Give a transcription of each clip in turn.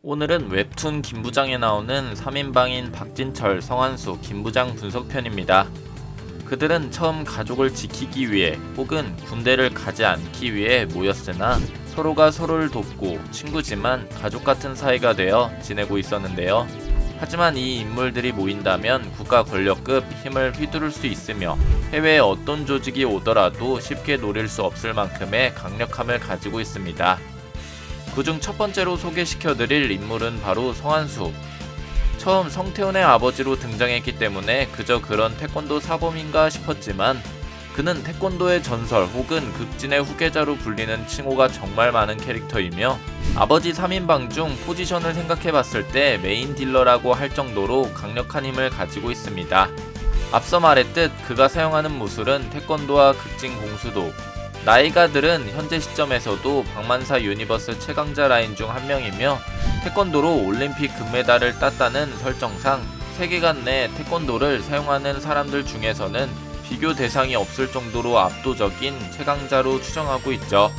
오늘은 웹툰 김부장에 나오는 3인방인 박진철, 성한수, 김부장 분석편입니다. 그들은 처음 가족을 지키기 위해 혹은 군대를 가지 않기 위해 모였으나 서로가 서로를 돕고 친구지만 가족 같은 사이가 되어 지내고 있었는데요. 하지만 이 인물들이 모인다면 국가 권력급 힘을 휘두를 수 있으며 해외에 어떤 조직이 오더라도 쉽게 노릴 수 없을 만큼의 강력함을 가지고 있습니다. 그중 첫 번째로 소개시켜드릴 인물은 바로 성한수. 처음 성태훈의 아버지로 등장했기 때문에 그저 그런 태권도 사범인가 싶었지만 그는 태권도의 전설 혹은 극진의 후계자로 불리는 칭호가 정말 많은 캐릭터이며 아버지 3인방 중 포지션을 생각해봤을 때 메인 딜러라고 할 정도로 강력한 힘을 가지고 있습니다. 앞서 말했듯 그가 사용하는 무술은 태권도와 극진 공수도, 나이가 들은 현재 시점에서도 박만사 유니버스 최강자 라인 중 한 명이며 태권도로 올림픽 금메달을 땄다는 설정상 세계관 내 태권도를 사용하는 사람들 중에서는 비교 대상이 없을 정도로 압도적인 최강자로 추정하고 있죠.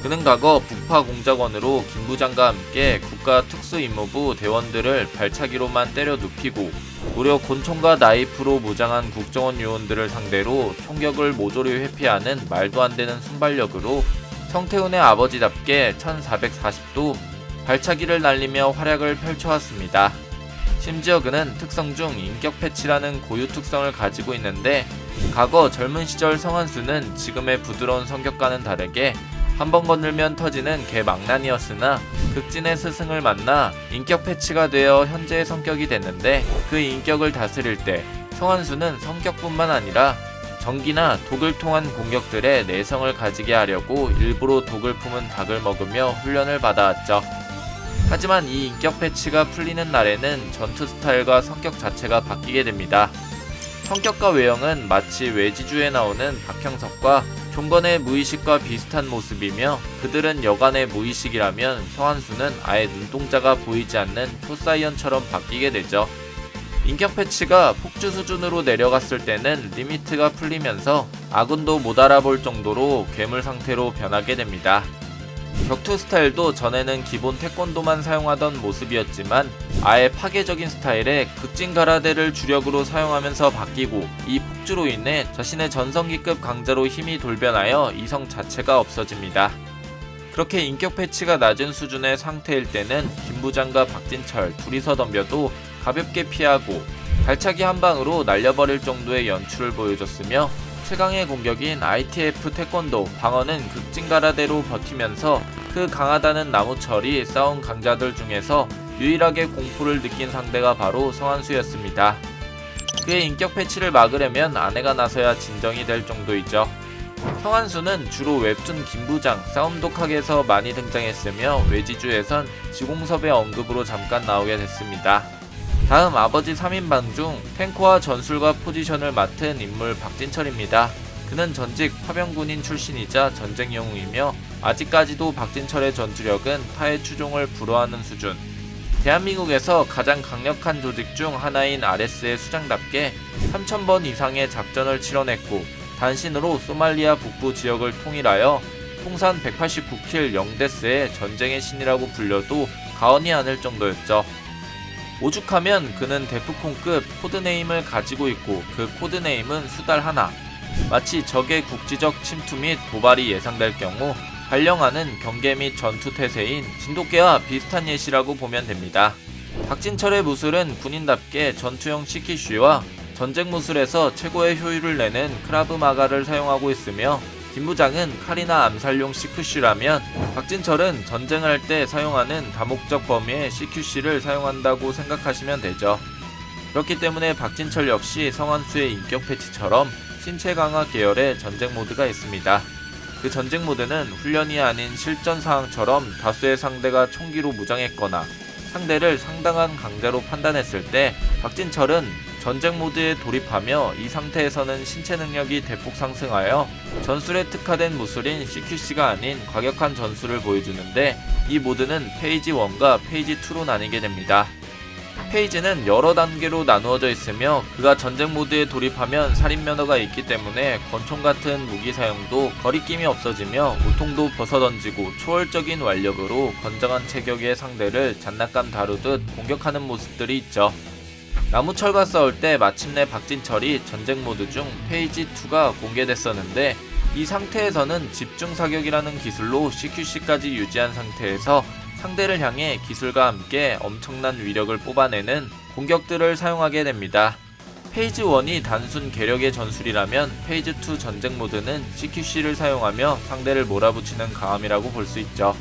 그는 과거 북파공작원으로 김부장과 함께 국가특수임무부 대원들을 발차기로만 때려 눕히고 무려 권총과 나이프로 무장한 국정원 요원들을 상대로 총격을 모조리 회피하는 말도 안 되는 순발력으로 성태훈의 아버지답게 1440도 발차기를 날리며 활약을 펼쳐왔습니다. 심지어 그는 특성 중 인격 패치라는 고유 특성을 가지고 있는데 과거 젊은 시절 성한수는 지금의 부드러운 성격과는 다르게 한번 건들면 터지는 개망난이었으나 극진의 스승을 만나 인격 패치가 되어 현재의 성격이 됐는데 그 인격을 다스릴 때 성한수는 성격뿐만 아니라 전기나 독을 통한 공격들에 내성을 가지게 하려고 일부러 독을 품은 닭을 먹으며 훈련을 받아왔죠. 하지만 이 인격 패치가 풀리는 날에는 전투 스타일과 성격 자체가 바뀌게 됩니다. 성격과 외형은 마치 외지주에 나오는 박형석과 종건의 무의식과 비슷한 모습이며 그들은 여간의 무의식이라면 성한수는 아예 눈동자가 보이지 않는 초사이언처럼 바뀌게 되죠. 인격 패치가 폭주 수준으로 내려갔을 때는 리미트가 풀리면서 아군도 못 알아볼 정도로 괴물 상태로 변하게 됩니다. 격투 스타일도 전에는 기본 태권도만 사용하던 모습이었지만 아예 파괴적인 스타일의 극진 가라데를 주력으로 사용하면서 바뀌고 이 폭주로 인해 자신의 전성기급 강자로 힘이 돌변하여 이성 자체가 없어집니다. 그렇게 인격 패치가 낮은 수준의 상태일 때는 김부장과 박진철 둘이서 덤벼도 가볍게 피하고 발차기 한 방으로 날려버릴 정도의 연출을 보여줬으며 최강의 공격인 ITF 태권도 방어는 극진 가라데로 버티면서 그 강하다는 나무철이 싸운 강자들 중에서 유일하게 공포를 느낀 상대가 바로 성한수였습니다. 그의 인격 패치를 막으려면 아내가 나서야 진정이 될 정도이죠. 성한수는 주로 웹툰 김부장, 싸움독학에서 많이 등장했으며 외지주에선 지공섭의 언급으로 잠깐 나오게 됐습니다. 다음 아버지 3인방 중 탱커와 전술과 포지션을 맡은 인물 박진철입니다. 그는 전직 파병군인 출신이자 전쟁 영웅이며 아직까지도 박진철의 전투력은 타의 추종을 불허하는 수준. 대한민국에서 가장 강력한 조직 중 하나인 RS의 수장답게 3000번 이상의 작전을 치러냈고 단신으로 소말리아 북부 지역을 통일하여 통산 189킬 0데스의 전쟁의 신이라고 불려도 과언이 아닐 정도였죠. 오죽하면 그는 데프콘급 코드네임을 가지고 있고 그 코드네임은 수달 하나. 마치 적의 국지적 침투 및 도발이 예상될 경우 발령하는 경계 및 전투 태세인 진돗개와 비슷한 예시라고 보면 됩니다. 박진철의 무술은 군인답게 전투용 시키쉬와 전쟁 무술에서 최고의 효율을 내는 크라브 마가를 사용하고 있으며 김부장은 칼이나 암살용 CQC라면 박진철은 전쟁할 때 사용하는 다목적 범위의 CQC를 사용한다고 생각하시면 되죠. 그렇기 때문에 박진철 역시 성한수의 인격 패치처럼 신체 강화 계열의 전쟁 모드가 있습니다. 그 전쟁 모드는 훈련이 아닌 실전 상황처럼 다수의 상대가 총기로 무장했거나 상대를 상당한 강자로 판단했을 때 박진철은 전쟁 모드에 돌입하며 이 상태에서는 신체 능력이 대폭 상승하여 전술에 특화된 무술인 CQC가 아닌 과격한 전술을 보여주는데 이 모드는 페이지 1과 페이지 2로 나뉘게 됩니다. 페이지는 여러 단계로 나누어져 있으며 그가 전쟁 모드에 돌입하면 살인 면허가 있기 때문에 권총 같은 무기 사용도 거리낌이 없어지며 우통도 벗어던지고 초월적인 완력으로 건장한 체격의 상대를 장난감 다루듯 공격하는 모습들이 있죠. 나무철과 싸울 때 마침내 박진철이 전쟁 모드 중 페이지 2가 공개됐었는데 이 상태에서는 집중 사격이라는 기술로 CQC까지 유지한 상태에서 상대를 향해 기술과 함께 엄청난 위력을 뽑아내는 공격들을 사용하게 됩니다. 페이지 1이 단순 계력의 전술이라면 페이지 2 전쟁 모드는 CQC를 사용하며 상대를 몰아붙이는 강함이라고 볼 수 있죠.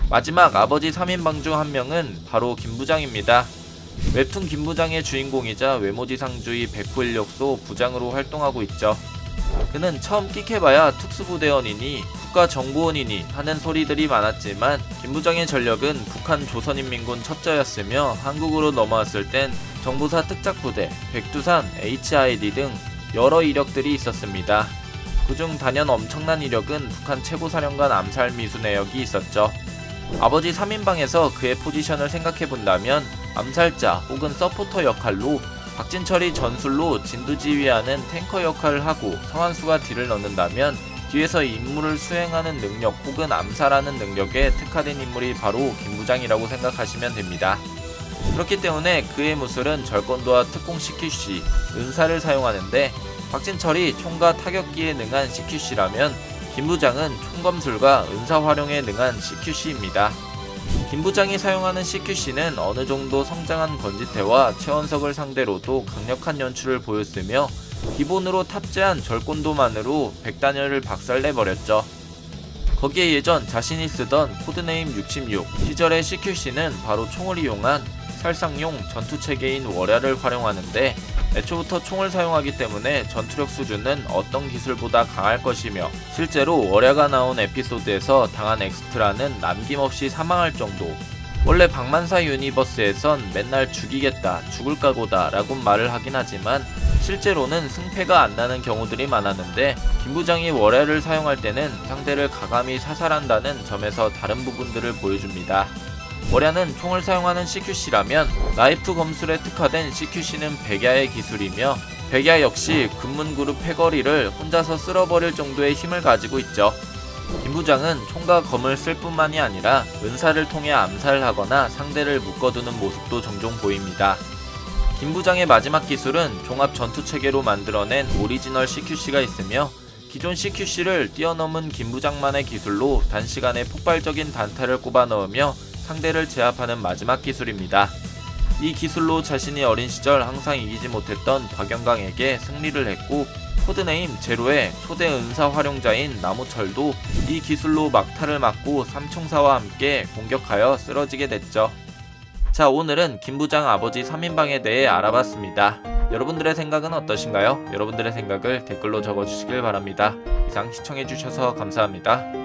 마지막 아버지 3인방 중 한 명은 바로 김부장입니다. 웹툰 김부장의 주인공이자 외모지상주의 백호인력소 부장으로 활동하고 있죠. 그는 처음 끽해봐야 특수부대원이니 국가정보원이니 하는 소리들이 많았지만 김부장의 전력은 북한 조선인민군 첩자였으며 한국으로 넘어왔을 땐 정보사 특작부대, 백두산, HID 등 여러 이력들이 있었습니다. 그중 단연 엄청난 이력은 북한 최고사령관 암살 미수 내역이 있었죠. 아버지 3인방에서 그의 포지션을 생각해본다면 암살자 혹은 서포터 역할로 박진철이 전술로 진두지휘하는 탱커 역할을 하고 성한수가 딜을 넣는다면 뒤에서 임무를 수행하는 능력 혹은 암살하는 능력에 특화된 인물이 바로 김부장이라고 생각하시면 됩니다. 그렇기 때문에 그의 무술은 절권도와 특공 CQC, 은사를 사용하는데 박진철이 총과 타격기에 능한 CQC라면 김부장은 총검술과 은사 활용에 능한 CQC입니다. 김부장이 사용하는 CQC는 어느정도 성장한 권지태와 최원석을 상대로도 강력한 연출을 보였으며 기본으로 탑재한 절권도만으로 백단열을 박살내버렸죠. 거기에 예전 자신이 쓰던 코드네임 66 시절의 CQC는 바로 총을 이용한 살상용 전투체계인 월야를 활용하는데 애초부터 총을 사용하기 때문에 전투력 수준은 어떤 기술보다 강할 것이며 실제로 월야가 나온 에피소드에서 당한 엑스트라는 남김없이 사망할 정도. 원래 박만사 유니버스에선 맨날 죽이겠다, 죽을 각오다 라고 말을 하긴 하지만 실제로는 승패가 안 나는 경우들이 많았는데 김부장이 월야를 사용할 때는 상대를 가감히 사살한다는 점에서 다른 부분들을 보여줍니다. 월야는 총을 사용하는 CQC라면 나이프 검술에 특화된 CQC는 백야의 기술이며 백야 역시 금문그룹 패거리를 혼자서 쓸어버릴 정도의 힘을 가지고 있죠. 김부장은 총과 검을 쓸 뿐만이 아니라 은사를 통해 암살을 하거나 상대를 묶어두는 모습도 종종 보입니다. 김부장의 마지막 기술은 종합 전투체계로 만들어낸 오리지널 CQC가 있으며 기존 CQC를 뛰어넘은 김부장만의 기술로 단시간에 폭발적인 단타를 꼽아 넣으며 상대를 제압하는 마지막 기술입니다. 이 기술로 자신이 어린 시절 항상 이기지 못했던 박영강에게 승리를 했고 코드네임 제로의 초대 은사 활용자인 나무철도 이 기술로 막타를 맞고 삼총사와 함께 공격하여 쓰러지게 됐죠. 자, 오늘은 김부장 아버지 3인방에 대해 알아봤습니다. 여러분들의 생각은 어떠신가요? 여러분들의 생각을 댓글로 적어주시길 바랍니다. 이상 시청해주셔서 감사합니다.